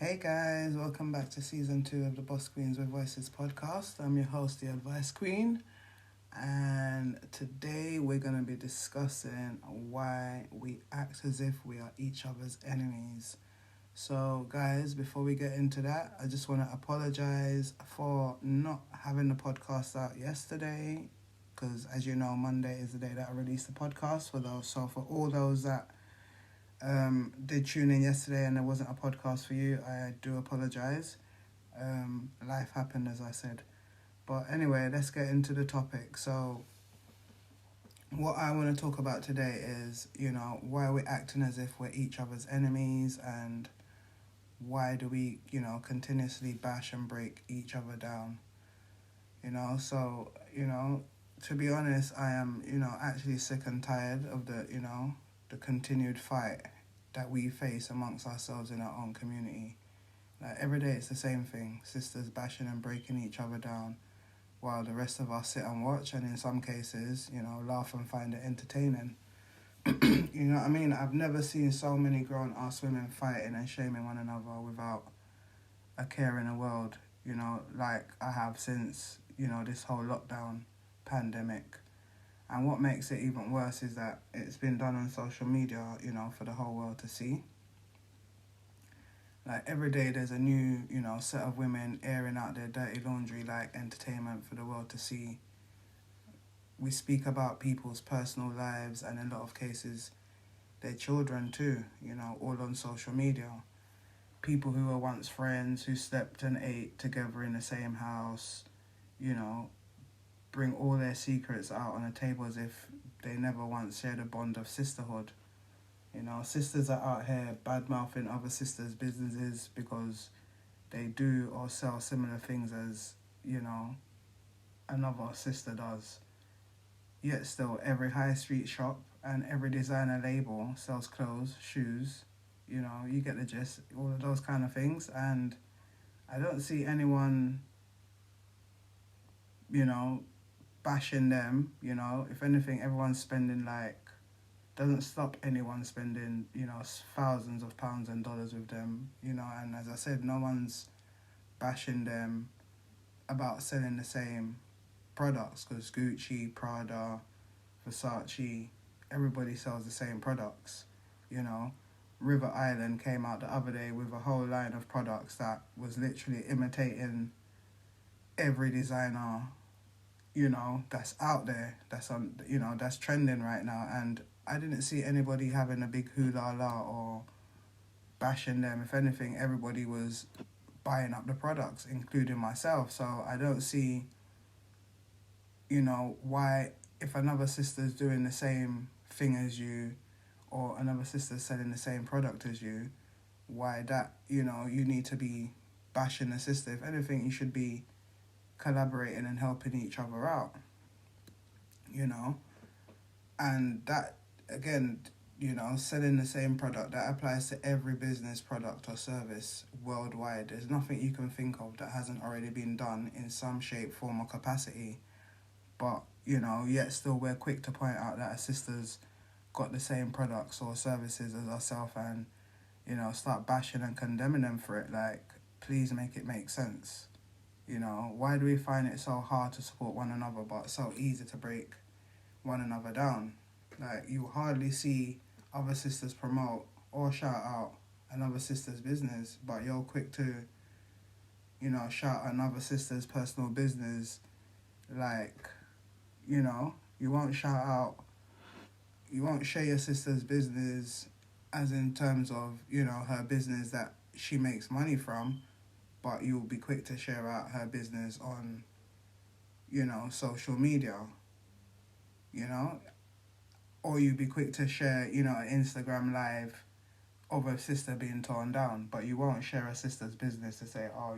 Hey guys, welcome back to season 2 of the Boss Queens with Voices podcast. I'm your host, the Advice Queen, and today we're going to be discussing why we act as if we are each other's enemies. So, guys, before we get into that, I just want to apologize for not having the podcast out yesterday because, as you know, Monday is the day that I released the podcast for those. So, for all those that did tune in yesterday and there wasn't a podcast for you, I do apologize. Life happened, as I said. But anyway, let's get into the topic. So, what I want to talk about today is, why we're acting as if we're each other's enemies and why do we, continuously bash and break each other down. So, to be honest, I am, actually sick and tired of the continued fight that we face amongst ourselves in our own community. Like every day it's the same thing, sisters bashing and breaking each other down while the rest of us sit and watch and in some cases, laugh and find it entertaining. You know what I mean? I've never seen so many grown-ass women fighting and shaming one another without a care in the world, like I have since, this whole lockdown pandemic. And what makes it even worse is that it's been done on social media, for the whole world to see. Like every day there's a new, set of women airing out their dirty laundry like entertainment for the world to see. We speak about people's personal lives and in a lot of cases their children too, all on social media. People who were once friends, who slept and ate together in the same house, bring all their secrets out on the table as if they never once shared a bond of sisterhood. Sisters are out here bad-mouthing other sisters' businesses because they do or sell similar things as, another sister does. Yet still, every high street shop and every designer label sells clothes, shoes, you get the gist, all of those kind of things. And I don't see anyone, bashing them, if anything, everyone's spending doesn't stop anyone spending, thousands of pounds and dollars with them, and as I said, no one's bashing them about selling the same products because Gucci, Prada, Versace, everybody sells the same products, River Island came out the other day with a whole line of products that was literally imitating every designer that's out there, that's on, that's trending right now. And I didn't see anybody having a big hoo-la-la or bashing them. If anything, everybody was buying up the products, including myself. So I don't see, why, if another sister's doing the same thing as you or another sister's selling the same product as you, why that, you need to be bashing the sister. If anything, you should be collaborating and helping each other out, and that again, selling the same product, that applies to every business, product or service worldwide. There's nothing you can think of that hasn't already been done in some shape, form or capacity, but yet still we're quick to point out that our sisters got the same products or services as ourselves and start bashing and condemning them for it. Like, please make it make sense. Why do we find it so hard to support one another but so easy to break one another down? Like, you hardly see other sisters promote or shout out another sister's business, but you're quick to, shout another sister's personal business. Like, you won't shout out, you won't share your sister's business as in terms of, her business that she makes money from, but you'll be quick to share out her business on, social media, or you'll be quick to share, an Instagram live of a sister being torn down, but you won't share a sister's business to say, oh,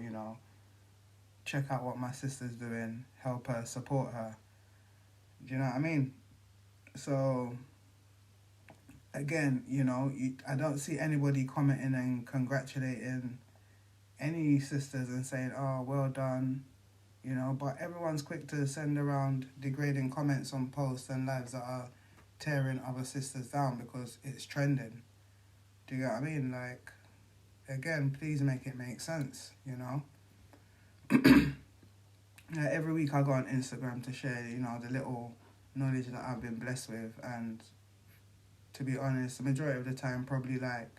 check out what my sister's doing, help her, support her. Do you know what I mean? So, again, I don't see anybody commenting and congratulating any sisters and saying, oh, well done, but everyone's quick to send around degrading comments on posts and lives that are tearing other sisters down because it's trending. Do you get what I mean? Like, again, please make it make sense, you know? Every week I go on Instagram to share, you know, the little knowledge that I've been blessed with, and to be honest, the majority of the time, probably like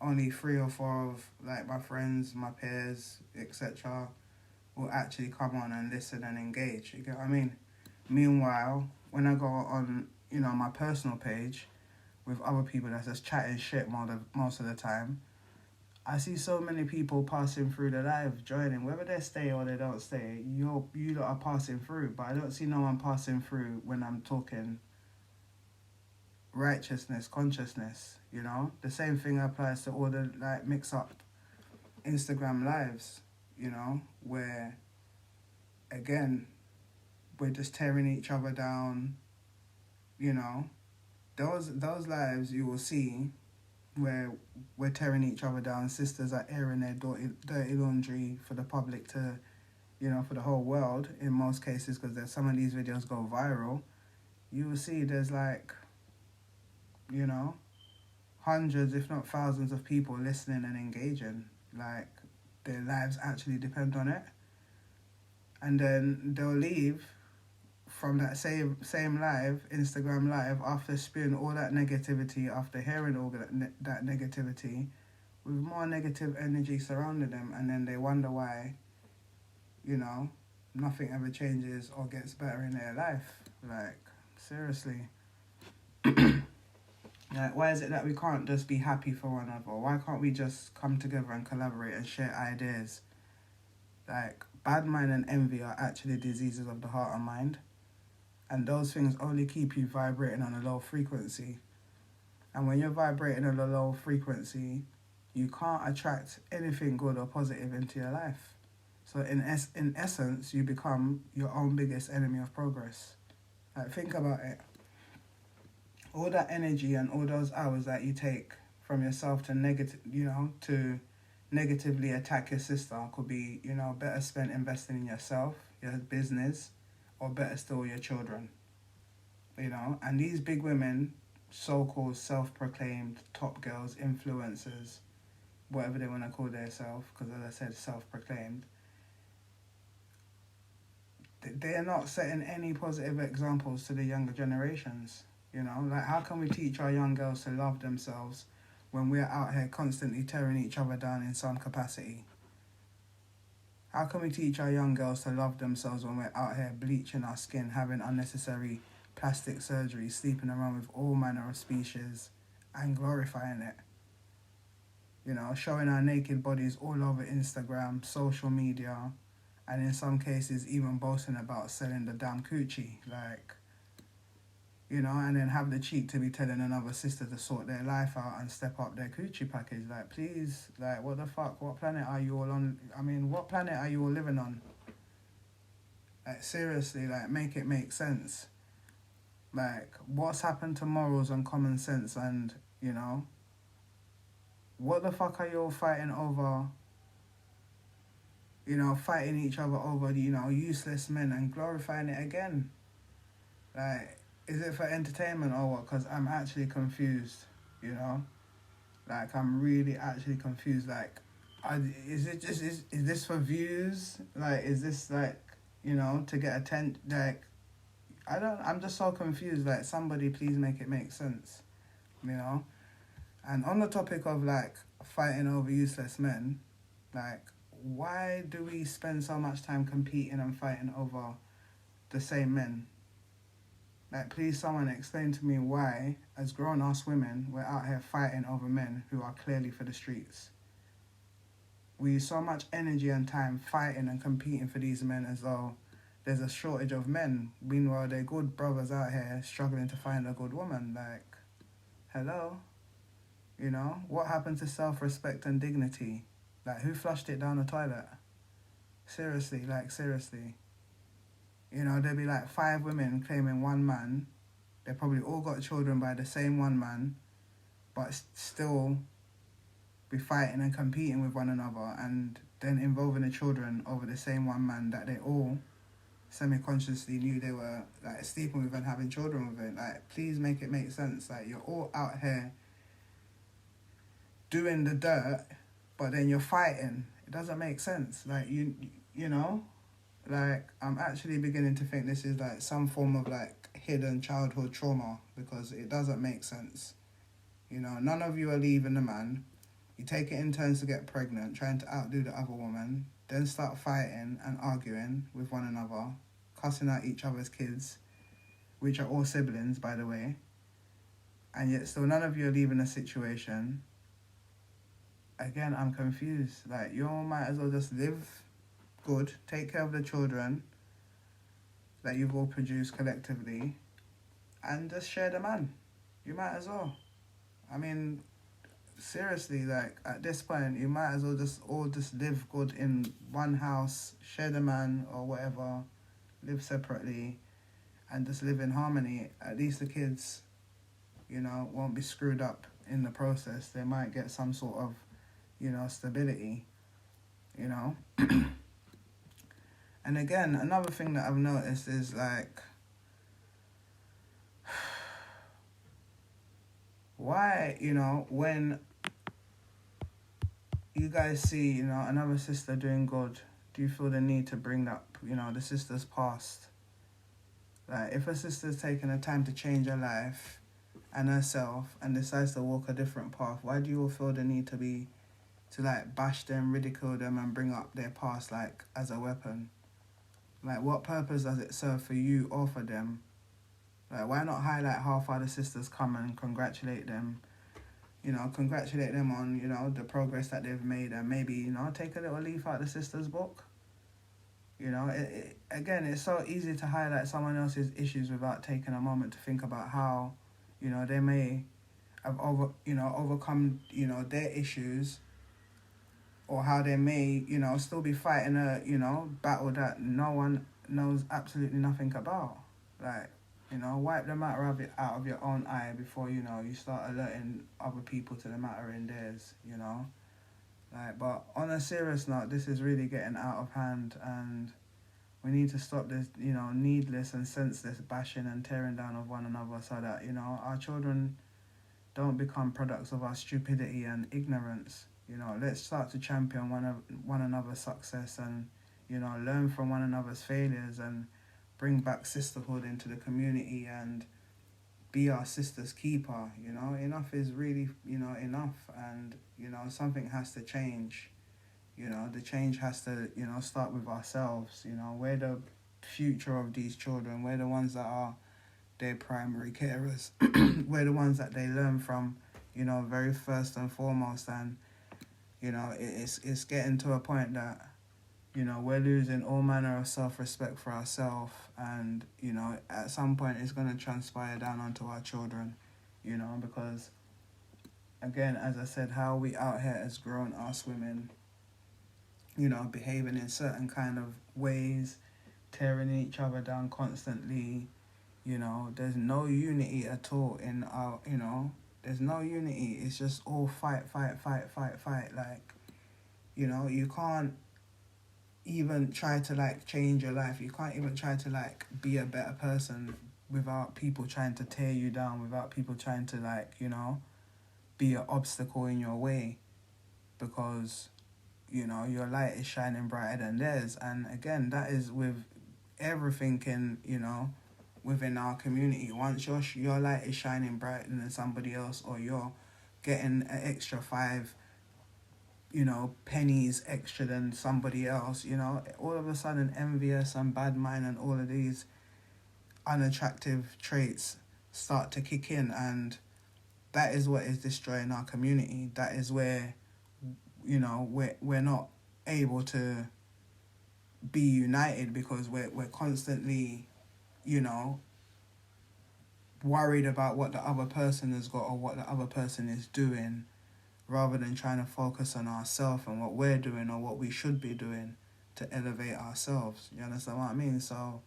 only 3 or 4 of like my friends, my peers, etc., will actually come on and listen and engage. You get what I mean? Meanwhile, when I go on, you know, my personal page with other people that's just chatting shit most of the time, I see so many people passing through the live, joining, whether they stay or they don't stay. You lot are passing through, but I don't see no one passing through when I'm talking righteousness, consciousness. You know, the same thing applies to all the like mix up Instagram lives. You know, where again we're just tearing each other down. You know, those lives you will see where we're tearing each other down. Sisters are airing their dirty laundry for the public to, you know, for the whole world in most cases, because there's some of these videos go viral. You will see there's like, you know, hundreds if not thousands of people listening and engaging. Like, their lives actually depend on it. And then they'll leave from that same live, Instagram live, after spewing all that negativity, after hearing all that negativity, with more negative energy surrounding them, and then they wonder why, you know, nothing ever changes or gets better in their life. Like, seriously. Like, why is it that we can't just be happy for one another? Why can't we just come together and collaborate and share ideas? Like, bad mind and envy are actually diseases of the heart and mind. And those things only keep you vibrating on a low frequency. And when you're vibrating on a low frequency, you can't attract anything good or positive into your life. So in essence, you become your own biggest enemy of progress. Like, think about it. All that energy and all those hours that you take from yourself to to negatively attack your sister could be, you know, better spent investing in yourself, your business, or better still, your children. You know, and these big women, so-called self-proclaimed top girls, influencers, whatever they want to call themselves, because as I said, self-proclaimed, they are not setting any positive examples to the younger generations. You know, like, how can we teach our young girls to love themselves when we're out here constantly tearing each other down in some capacity? How can we teach our young girls to love themselves when we're out here bleaching our skin, having unnecessary plastic surgery, sleeping around with all manner of species, and glorifying it? You know, showing our naked bodies all over Instagram, social media, and in some cases even boasting about selling the damn coochie. Like, you know, and then have the cheek to be telling another sister to sort their life out and step up their coochie package. Like, please, like, what the fuck? What planet are you all on? I mean, what planet are you all living on? Like, seriously, like, make it make sense. Like, what's happened to morals and common sense? And, you know, what the fuck are you all fighting over? You know, fighting each other over, you know, useless men and glorifying it again. Like, is it for entertainment or what? Because I'm actually confused, you know? Like, I'm really actually confused. Like, is this for views? Like, is this, like, you know, to get attention? Like, I'm just so confused. Like, somebody please make it make sense, you know? And on the topic of, like, fighting over useless men, like, why do we spend so much time competing and fighting over the same men? Like, please someone explain to me why, as grown-ass women, we're out here fighting over men who are clearly for the streets. We use so much energy and time fighting and competing for these men as though there's a shortage of men. Meanwhile, they're good brothers out here struggling to find a good woman. Like, hello? You know? What happened to self-respect and dignity? Like, who flushed it down the toilet? Seriously, like, seriously. You know, there'd be like 5 women claiming one man. They probably all got children by the same one man, but still be fighting and competing with one another, and then involving the children over the same one man that they all semi-consciously knew they were, like, sleeping with and having children with it. Like, please make it make sense. Like, you're all out here doing the dirt, but then you're fighting. It doesn't make sense. Like, you know, like, I'm actually beginning to think this is like some form of like hidden childhood trauma, because it doesn't make sense. You know, none of you are leaving the man. You take it in turns to get pregnant, trying to outdo the other woman, then start fighting and arguing with one another, cussing out each other's kids, which are all siblings, by the way. And yet still none of you are leaving the situation. Again, I'm confused. Like, you all might as well just live good, take care of the children that you've all produced collectively, and just share the man. You might as well. I mean, seriously, like, at this point, you might as well just live good in one house, share the man or whatever, live separately, and just live in harmony. At least the kids, you know, won't be screwed up in the process. They might get some sort of, you know, stability, you know. And again, another thing that I've noticed is, like, why, you know, when you guys see, you know, another sister doing good, do you feel the need to bring up, you know, the sister's past? Like, if a sister's taking the time to change her life and herself and decides to walk a different path, why do you all feel the need to like bash them, ridicule them, and bring up their past like as a weapon? Like, what purpose does it serve for you or for them? Like, why not highlight how far the sisters come and congratulate them? You know, congratulate them on, you know, the progress that they've made, and maybe, you know, take a little leaf out of the sister's book. You know, again, it's so easy to highlight someone else's issues without taking a moment to think about how, you know, they may have overcome, you know, their issues, or how they may, you know, still be fighting a, you know, battle that no one knows absolutely nothing about. Like, you know, wipe the matter out of your own eye before, you know, you start alerting other people to the matter in theirs, you know. Like, but on a serious note, this is really getting out of hand, and we need to stop this, you know, needless and senseless bashing and tearing down of one another, so that, you know, our children don't become products of our stupidity and ignorance. You know, let's start to champion one another's success, and, you know, learn from one another's failures, and bring back sisterhood into the community, and be our sister's keeper. You know, enough is really, you know, enough, and, you know, something has to change. You know, the change has to, you know, start with ourselves. You know, we're the future of these children. We're the ones that are their primary carers. We're the ones that they learn from, you know, very first and foremost. And, you know, it's getting to a point that, you know, we're losing all manner of self-respect for ourselves, and, you know, at some point it's going to transpire down onto our children, you know, because, again, as I said, how we out here as grown-ass women, you know, behaving in certain kind of ways, tearing each other down constantly, you know, there's no unity at all in our, you know, there's no unity. It's just all fight. Like, you know, you can't even try to, like, change your life. You can't even try to, like, be a better person without people trying to tear you down, without people trying to, like, you know, be an obstacle in your way, because, you know, your light is shining brighter than theirs. And again, that is with everything in, you know, within our community. Once your light is shining brighter than somebody else, or you're getting an extra 5, you know, pennies extra than somebody else, you know, all of a sudden envious and bad mind and all of these unattractive traits start to kick in, and that is what is destroying our community. That is where, you know, we're not able to be united, because we're constantly, you know, worried about what the other person has got or what the other person is doing, rather than trying to focus on ourselves and what we're doing or what we should be doing to elevate ourselves. You understand what I mean? So,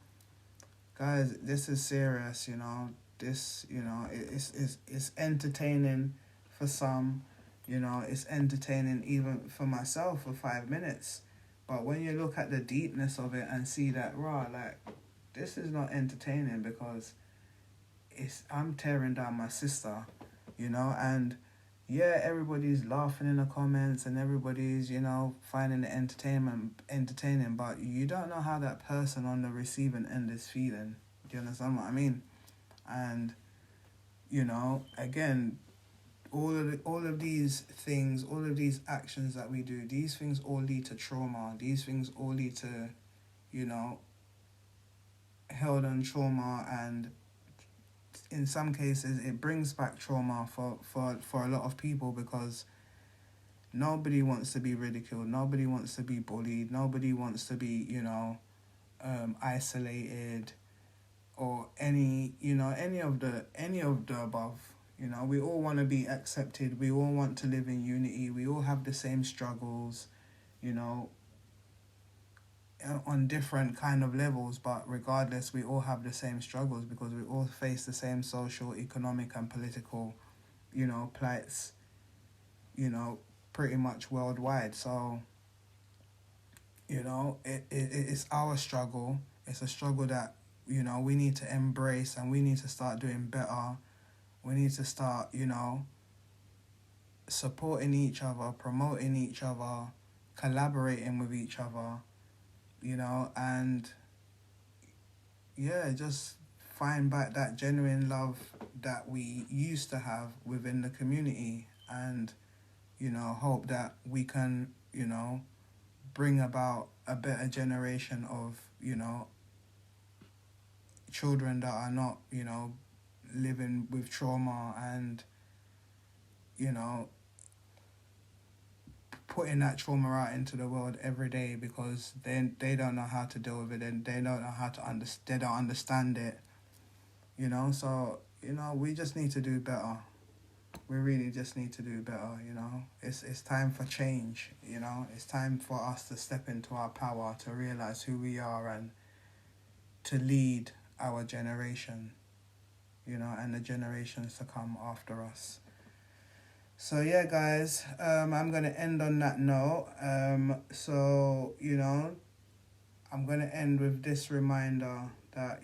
guys, this is serious, you know. This, you know, it's entertaining for some, you know, it's entertaining even for myself for 5 minutes. But when you look at the deepness of it and see that, like, this is not entertaining, because I'm tearing down my sister, you know, and yeah, everybody's laughing in the comments and everybody's, finding it entertaining, but you don't know how that person on the receiving end is feeling. Do you understand what I mean? And, again, all of these things, all of these actions that we do, these things all lead to trauma. These things all lead to, you know, held on trauma, and in some cases it brings back trauma for a lot of people, because nobody wants to be ridiculed, nobody wants to be bullied, nobody wants to be, isolated, or any of the above. We all want to be accepted, we all want to live in unity, we all have the same struggles, you know on different kind of levels, but regardless we all have the same struggles, because we all face the same social, economic and political plights, pretty much worldwide. So it's our struggle. It's a struggle that we need to embrace, and we need to start doing better. We need to start supporting each other, promoting each other, collaborating with each other, and yeah, just find back that genuine love that we used to have within the community, and hope that we can bring about a better generation of children that are not living with trauma, and you know putting that trauma out into the world every day, because they don't know how to deal with it, and they don't know how to they don't understand it. So we just need to do better. We really just need to do better. It's time for change. It's time for us to step into our power, to realize who we are, and to lead our generation, and the generations to come after us. So yeah, guys, I'm gonna end on that note. I'm gonna end with this reminder that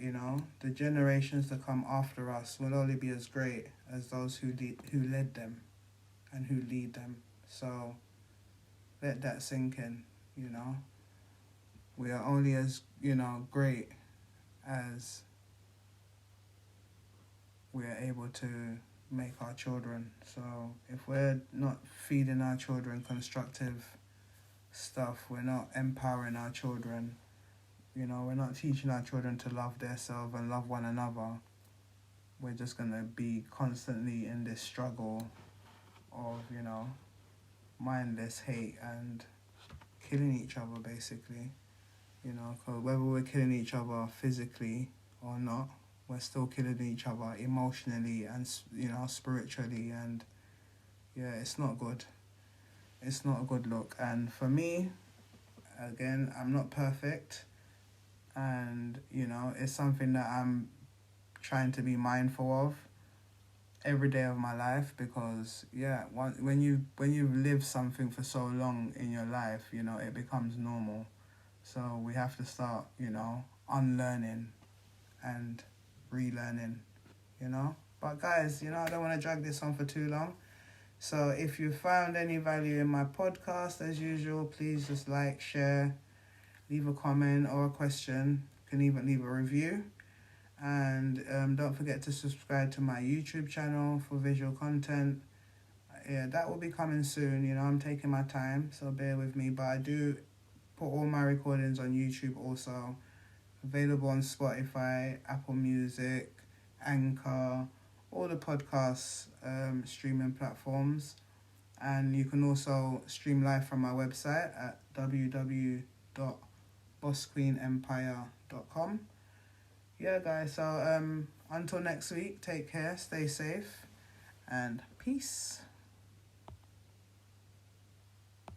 the generations to come after us will only be as great as those who led them and who lead them. So let that sink in. We are only as great as we are able to make our children. So if we're not feeding our children constructive stuff, we're not empowering our children, we're not teaching our children to love themselves and love one another, we're just going to be constantly in this struggle of, mindless hate and killing each other, basically. Cause whether we're killing each other physically or not, we're still killing each other emotionally and spiritually, and yeah, it's not good. It's not a good look. And for me, again, I'm not perfect, and it's something that I'm trying to be mindful of every day of my life, because when you've lived something for so long in your life, it becomes normal. So we have to start unlearning and relearning, But guys, I don't want to drag this on for too long. So if you found any value in my podcast, as usual, please just like, share, leave a comment or a question. You can even leave a review. And don't forget to subscribe to my YouTube channel for visual content. Yeah, that will be coming soon. I'm taking my time, so bear with me. But I do put all my recordings on YouTube also. Available on Spotify, Apple Music, Anchor, all the podcast streaming platforms. And you can also stream live from my website at www.bossqueenempire.com. Yeah, guys, so until next week, take care, stay safe, and peace.